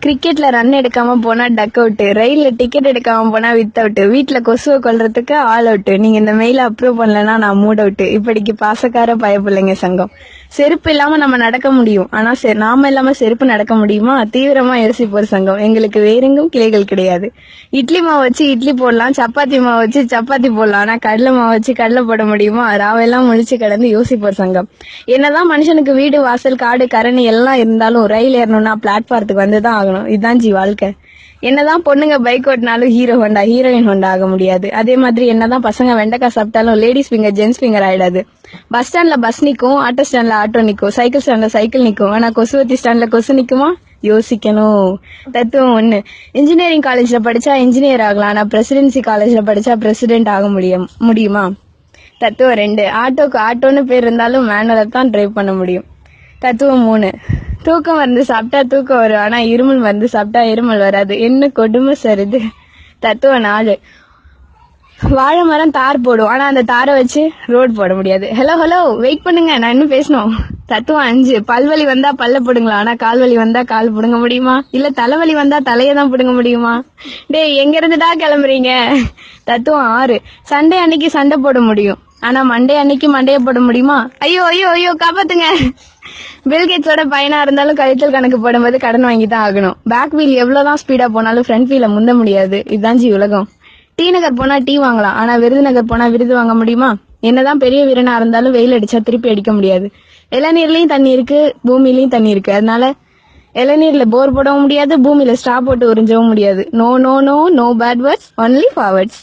கிரிக்கெட்ல ரன் எடுக்காம போனா டக் அவுட், ரயில்ல டிக்கெட் எடுக்காம போனா வித் அவுட், வீட்டுல கொசுவை கொல்றதுக்கு ஆல் அவுட், நீங்க இந்த மெயில அப்ரூவ் பண்ணலன்னா நான் மூட் அவுட். இப்படிக்கு பாசக்கார பயப்பிள்ளைங்க சங்கம். செருப்பு இல்லாம நம்ம நடக்க முடியும், ஆனா நாம இல்லாம செருப்பு நடக்க முடியுமா? தீவிரமா யோசிப்போர் சங்கம். எங்களுக்கு வேறெங்கும் கிளைகள் கிடையாது. இட்லி மாவு வச்சு இட்லி போடலாம், சப்பாத்தி மாவு வச்சு சப்பாத்தி போடலாம், ஆனா கடலை மாவு வச்சு கடலை போட முடியுமா? ராவெல்லாம் முழிச்சு கிடந்து யோசிப்போர் சங்கம். என்னதான் மனுஷனுக்கு வீடு வாசல் காடு கரணி எல்லாம் இருந்தாலும் ரயில் ஏறணும்னா பிளாட்பாரத்துக்கு வந்துதான் ஆகணும். இதுதான் வாழ்க்கை. என்னதான் பொண்ணுங்க பைக் ஓட்டினாலும் ஹீரோ ஹோண்டா ஹீரோயின் ஹோண்டா ஆக முடியாது. அதே மாதிரி என்னதான் பசங்க வெண்டைக்காய் சாப்பிட்டாலும் லேடிஸ் ஃபிங்கர் ஜென்ஸ் ஃபிங்கர் ஆயிடாது. பஸ் ஸ்டாண்ட்ல பஸ் நிக்கும், ஆட்டோ ஸ்டாண்ட்ல ஆட்டோ நிக்கும், சைக்கிள் ஸ்டாண்ட்ல சைக்கிள் நிக்கும், ஆனா கொசுவத்தி ஸ்டாண்ட்ல கொசு நிக்குமா? யோசிக்கணும். தத்துவம் ஒண்ணு. இன்ஜினியரிங் காலேஜ்ல படிச்சா இன்ஜினியர் ஆகலாம், ஆனா பிரசிடென்சி காலேஜ்ல படிச்சா பிரசிடென்ட் ஆக முடியுமா? தத்துவம் 2. ஆட்டோக்கு ஆட்டோன்னு பேர் இருந்தாலும் மேனுவலை தான் டிரைவ் பண்ண முடியும். தத்துவம் 3. தூக்கம் மருந்து சாப்பிட்டா தூக்கம் வரும், ஆனா இருமல் மருந்து சாப்பிட்டா இருமல் வராது. என்ன கொடுமை சார் இது. தத்துவம் 4. வாழை மரம் தார் போடும், ஆனா அந்த தாரை வச்சு ரோடு போட முடியாது. ஹலோ வெயிட் பண்ணுங்க, நான் இன்னும் பேசணும். தத்துவம் 5. பல்வலி வந்தா பல்ல போடுங்களா, ஆனா கால்வலி வந்தா கால் புடுங்க முடியுமா? இல்ல தலைவலி வந்தா தலையை தான் புடுங்க முடியுமா? டேய் எங்க இருந்துடா கிளம்புறீங்க? தத்துவம் 6. சண்டே அன்னைக்கு சண்டை போட முடியும், ஆனா மண்டே அன்னைக்கு மண்டைய போட முடியுமா? ஐயோ ஐயோ ஐயோ காப்பாத்துங்க. பில்கேட்ஸோட பையனா இருந்தாலும் கழித்தல் கணக்கு போடும்போது கடன் வாங்கி தான் ஆகணும். பேக் வீல் எவ்வளவுதான் ஸ்பீடா போனாலும் ஃப்ரண்ட் வீல முந்த முடியாது. இதுதான் உலகம். டி நகர் போனா டீ வாங்கலாம், ஆனா விருதுநகர் போனா விருது வாங்க முடியுமா? என்னதான் பெரிய வீரனா இருந்தாலும் வெயில் அடிச்சா திருப்பி அடிக்க முடியாது. இளநீர்லயும் தண்ணி இருக்கு, பூமியிலயும் தண்ணி இருக்கு. அதனால இளநீர்ல போர் போடவும் முடியாது, பூமியில ஸ்ட்ரா போட்டு உறிஞ்சவும் முடியாது. No no no no bad words, only forwards.